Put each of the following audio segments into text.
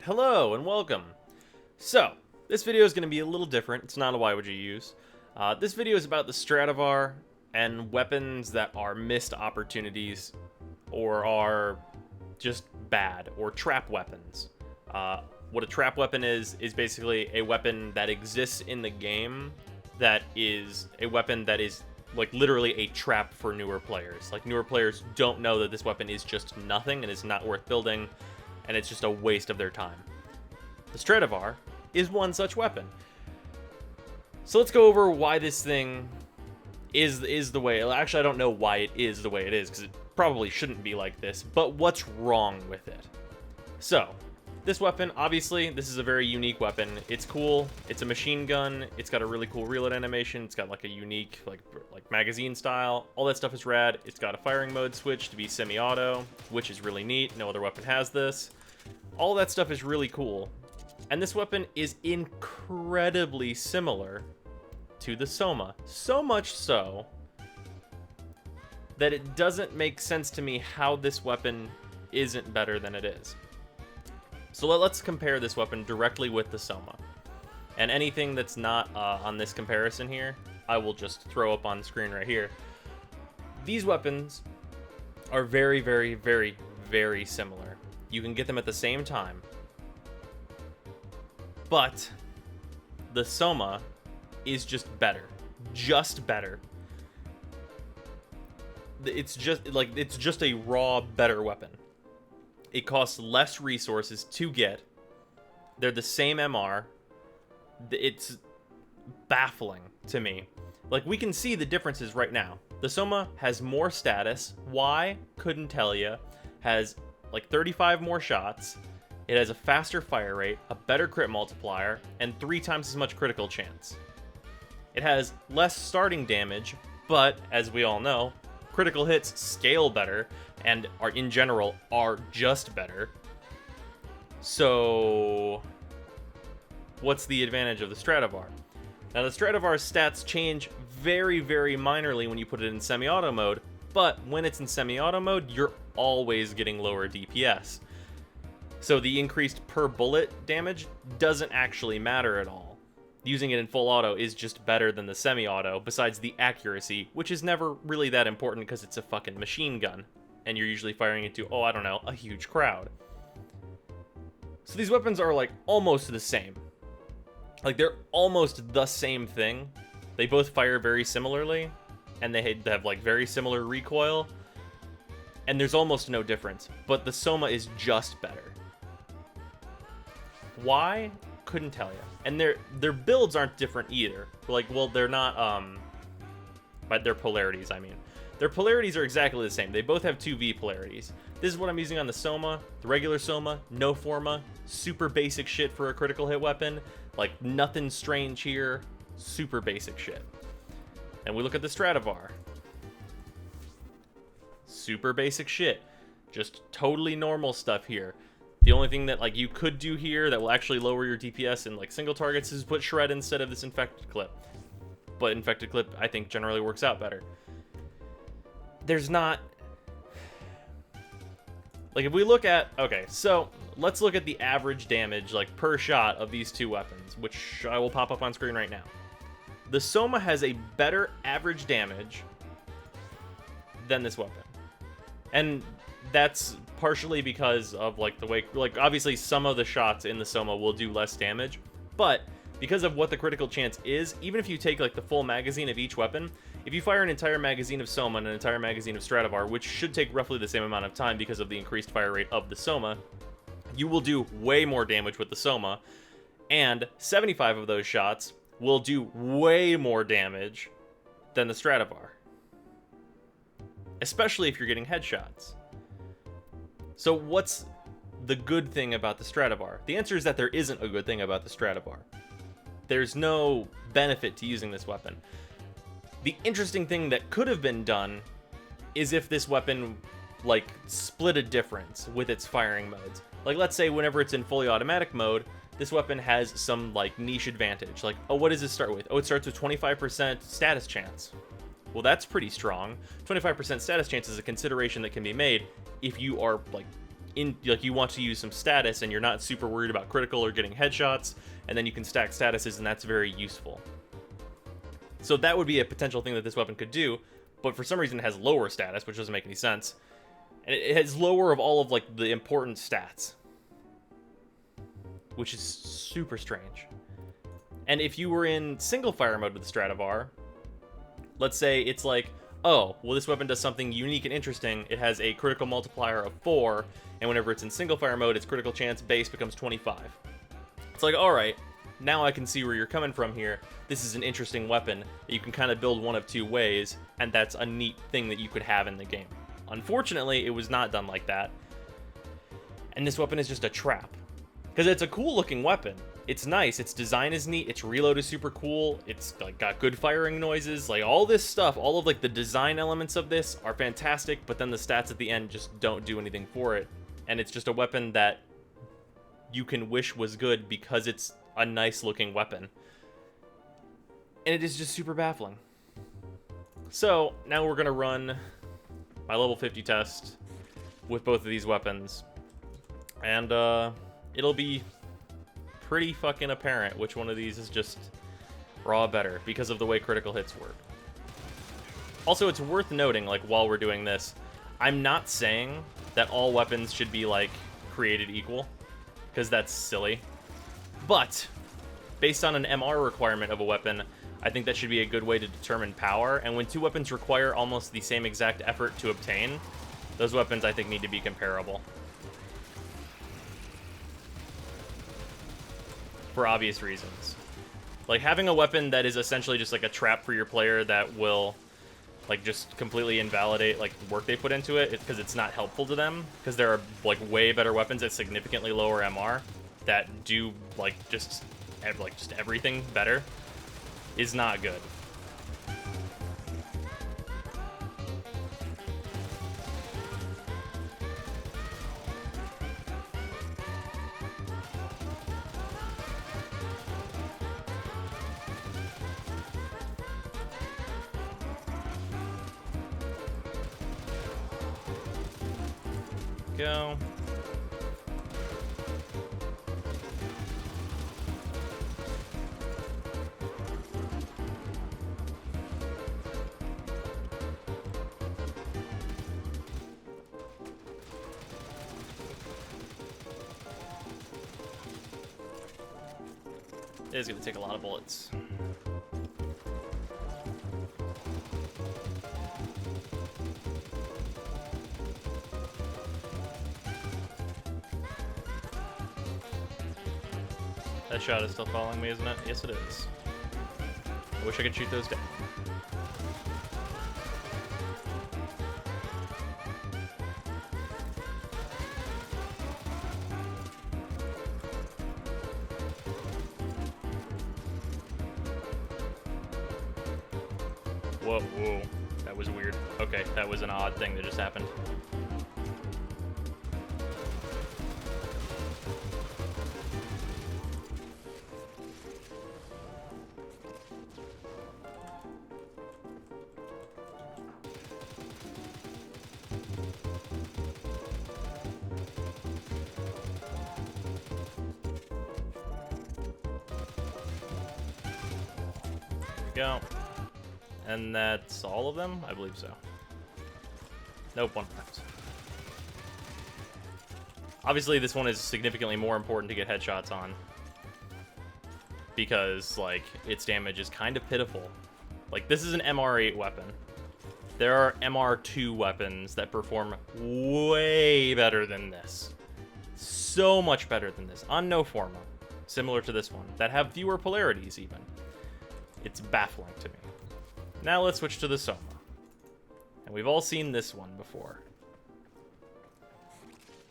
Alright, hello and welcome. So, this video is going to be a little different. It's not a why would you use. This video is about the Stradavar and weapons that are missed opportunities or are just bad, or trap weapons. What a trap weapon is basically a weapon that exists in the game that is a weapon that is like literally a trap for newer players. Like, newer players don't know that this weapon is just nothing and is not worth building, and it's just a waste of their time. The Stradavar is one such weapon. So let's go over why this thing is the way. Actually, I don't know why it is the way it is, because it probably shouldn't be like this, but what's wrong with it? So, this weapon, obviously, this is a very unique weapon. It's cool. It's a machine gun. It's got a really cool reload animation. It's got like a unique like magazine style. All that stuff is rad. It's got a firing mode switch to be semi-auto, which is really neat. No other weapon has this. All that stuff is really cool. And this weapon is incredibly similar to the Soma. So much so that it doesn't make sense to me how this weapon isn't better than it is. So let's compare this weapon directly with the Soma. And anything that's not on this comparison here, I will just throw up on screen right here. These weapons are very, very, very, very similar. You can get them at the same time. But the Soma is just better. Just better. It's just a raw, better weapon. It costs less resources to get. They're the same MR. It's baffling to me. Like, we can see the differences right now. The Soma has more status. Why? Couldn't tell you. Has like 35 more shots. It has a faster fire rate, a better crit multiplier, and 3 times as much critical chance. It has less starting damage, but as we all know, critical hits scale better and are in general are just better. So what's the advantage of the Stradavar? Now, the Stradavar's stats change very, very minorly when you put it in semi-auto mode, but when it's in semi-auto mode, you're always getting lower DPS. So the increased per bullet damage doesn't actually matter at all. Using it in full auto is just better than the semi-auto, besides the accuracy, which is never really that important because it's a fucking machine gun, and you're usually firing into, oh, I don't know, a huge crowd. So these weapons are like almost the same. Like, they're almost the same thing. They both fire very similarly, and they have like very similar recoil, and there's almost no difference, but the Soma is just better. Why? Couldn't tell you. And their builds aren't different either. Like, well, they're not, but their polarities, I mean. Their polarities are exactly the same. They both have 2V polarities. This is what I'm using on the Soma, the regular Soma, no Forma, super basic shit for a critical hit weapon. Like, nothing strange here, super basic shit. And we look at the Stradavar. Super basic shit. Just totally normal stuff here. The only thing that like you could do here that will actually lower your DPS in like single targets is put Shred instead of this Infected Clip. But Infected Clip, I think, generally works out better. There's not... Like, if we look at... Okay, so let's look at the average damage, like, per shot of these two weapons, which I will pop up on screen right now. The Soma has a better average damage than this weapon. And that's partially because of like the way, like, obviously some of the shots in the Soma will do less damage, but because of what the critical chance is, even if you take like the full magazine of each weapon, if you fire an entire magazine of Soma and an entire magazine of Stradavar, which should take roughly the same amount of time because of the increased fire rate of the Soma, you will do way more damage with the Soma, and 75 of those shots will do way more damage than the Stradavar, especially if you're getting headshots. So what's the good thing about the Stradavar? The answer is that there isn't a good thing about the Stradavar. There's no benefit to using this weapon. The interesting thing that could have been done is if this weapon, like, split a difference with its firing modes. Like, let's say whenever it's in fully automatic mode, this weapon has some, like, niche advantage. Like, oh, what does it start with? Oh, it starts with 25% status chance. Well, that's pretty strong. 25% status chance is a consideration that can be made if you are, like, like you want to use some status and you're not super worried about critical or getting headshots, and then you can stack statuses, and that's very useful. So that would be a potential thing that this weapon could do, but for some reason it has lower status, which doesn't make any sense. And it has lower of all of like the important stats, which is super strange. And if you were in single fire mode with the Stradavar, let's say it's like, oh, well, this weapon does something unique and interesting. It has a critical multiplier of 4, and whenever it's in single fire mode, its critical chance base becomes 25. It's like, alright, now I can see where you're coming from here. This is an interesting weapon that you can kind of build one of two ways, and that's a neat thing that you could have in the game. Unfortunately, it was not done like that, and this weapon is just a trap. Because it's a cool looking weapon. It's nice, its design is neat, its reload is super cool, it's like got good firing noises, like all this stuff, all of like the design elements of this are fantastic, but then the stats at the end just don't do anything for it. And it's just a weapon that you can wish was good because it's a nice looking weapon. And it is just super baffling. So now we're gonna run my level 50 test with both of these weapons. And it'll be pretty fucking apparent which one of these is just raw better because of the way critical hits work. Also, it's worth noting, like, while we're doing this, I'm not saying that all weapons should be, like, created equal, because that's silly. But, based on an MR requirement of a weapon, I think that should be a good way to determine power, and when two weapons require almost the same exact effort to obtain, those weapons, I think, need to be comparable. For obvious reasons. Like, having a weapon that is essentially just like a trap for your player that will like just completely invalidate like the work they put into it because it's not helpful to them, because there are like way better weapons at significantly lower MR that do like just everything better, is not good. Go. It is going to take a lot of bullets. That shot is still following me, isn't it? Yes, it is. I wish I could shoot those down. Whoa. That was weird. Okay, that was an odd thing that just happened. Go. And that's all of them? I believe so. Nope, one left. Obviously, this one is significantly more important to get headshots on, because, like, its damage is kind of pitiful. Like, this is an MR8 weapon. There are MR2 weapons that perform way better than this. So much better than this. On no forma, similar to this one, that have fewer polarities, even. It's baffling to me. Now let's switch to the Soma. And we've all seen this one before.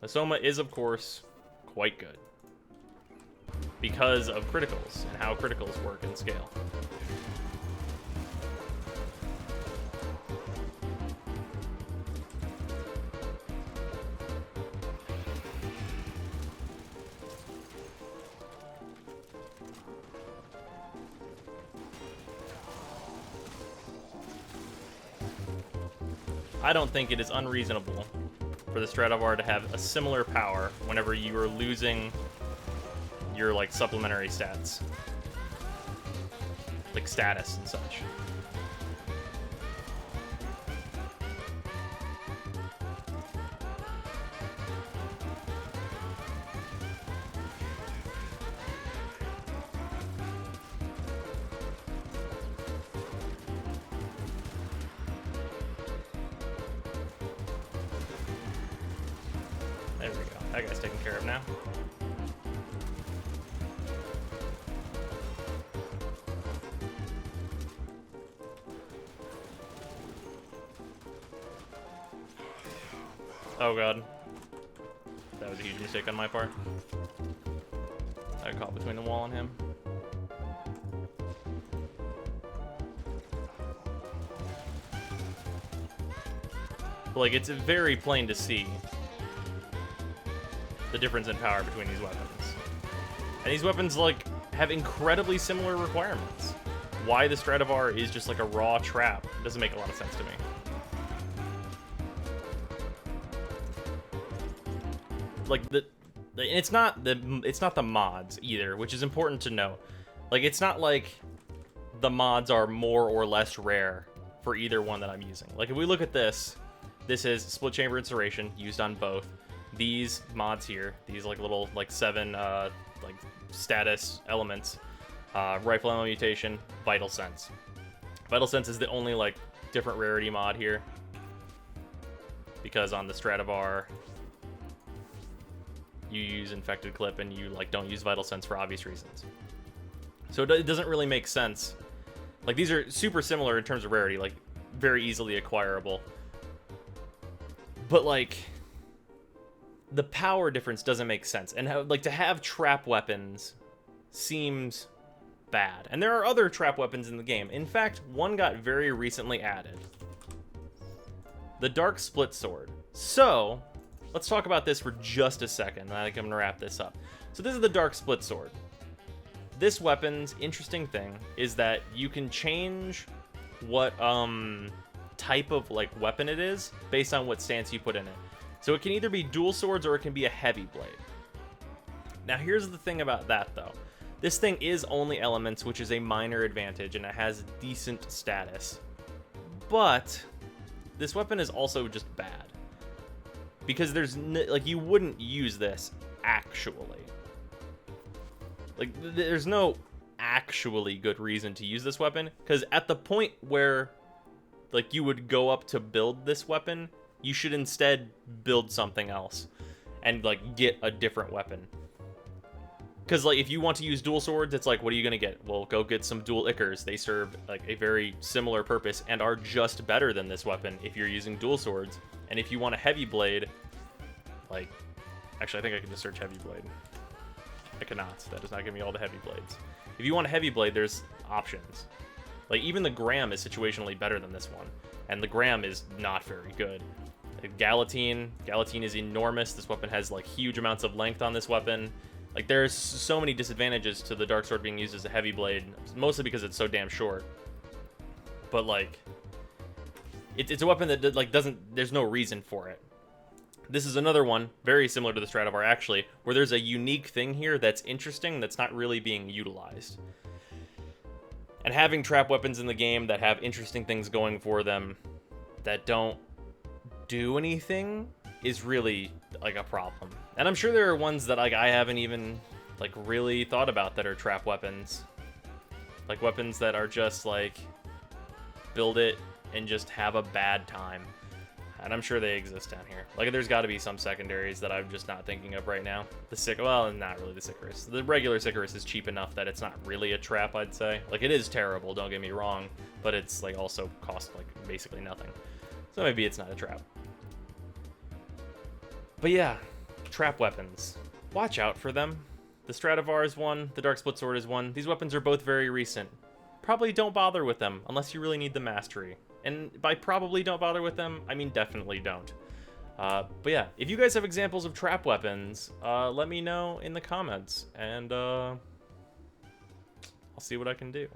The Soma is, of course, quite good, because of criticals and how criticals work and scale. I don't think it is unreasonable for the Stradavar to have a similar power whenever you are losing your, like, supplementary stats. Like status and such. There we go. That guy's taken care of now. Oh god. That was a huge mistake on my part. I got caught between the wall and him. Like, it's very plain to see the difference in power between these weapons. And these weapons, like, have incredibly similar requirements. Why the Stradavar is just like a raw trap doesn't make a lot of sense to me. Like, it's not the mods either, which is important to note. Like, it's not like the mods are more or less rare for either one that I'm using. Like, if we look at this is split chamber incineration used on both. These mods here, these like little like 7 like status elements, rifle ammo mutation, vital sense. Vital sense is the only like different rarity mod here, because on the Stradavar you use infected clip and you like don't use vital sense for obvious reasons. So it doesn't really make sense. Like, these are super similar in terms of rarity, like very easily acquirable. But like, the power difference doesn't make sense, and like to have trap weapons seems bad. And there are other trap weapons in the game. In fact, one got very recently added. The Dark Split Sword. So, let's talk about this for just a second, and I think I'm gonna wrap this up. So this is the Dark Split Sword. This weapon's interesting thing is that you can change what type of like weapon it is based on what stance you put in it. So it can either be dual swords or it can be a heavy blade. Now here's the thing about that though. This thing is only elements, which is a minor advantage, and it has decent status. But this weapon is also just bad, because there's like, you wouldn't use this actually. Like, there's no actually good reason to use this weapon, because at the point where like you would go up to build this weapon, you should instead build something else and like get a different weapon. Because like, if you want to use dual swords, it's like, what are you gonna get? Well, go get some dual Ichors. They serve like a very similar purpose and are just better than this weapon if you're using dual swords. And if you want a heavy blade, like, actually I think I can just search heavy blade. I cannot. That does not give me all the heavy blades. If you want a heavy blade, there's options. Like, even the Graham is situationally better than this one, and the Graham is not very good. Like, Galatine is enormous. This weapon has like huge amounts of length on this weapon. Like, there's so many disadvantages to the Dark Sword being used as a heavy blade, mostly because it's so damn short. But like, it's a weapon that like there's no reason for it. This is another one, very similar to the Stradavar actually, where there's a unique thing here that's interesting that's not really being utilized. And having trap weapons in the game that have interesting things going for them that don't do anything is really like a problem. And I'm sure there are ones that like I haven't even like really thought about that are trap weapons. Like weapons that are just like build it and just have a bad time. And I'm sure they exist down here. Like, there's got to be some secondaries that I'm just not thinking of right now. Well, not really the Sicarus. The regular Sicarus is cheap enough that it's not really a trap, I'd say. Like, it is terrible, don't get me wrong, but it's like also costs like basically nothing. So maybe it's not a trap. But yeah, trap weapons. Watch out for them. The Stradavar is one, the Dark Split Sword is one. These weapons are both very recent. Probably don't bother with them unless you really need the mastery. And by probably don't bother with them, I mean definitely don't. But yeah, if you guys have examples of trap weapons, let me know in the comments, and I'll see what I can do.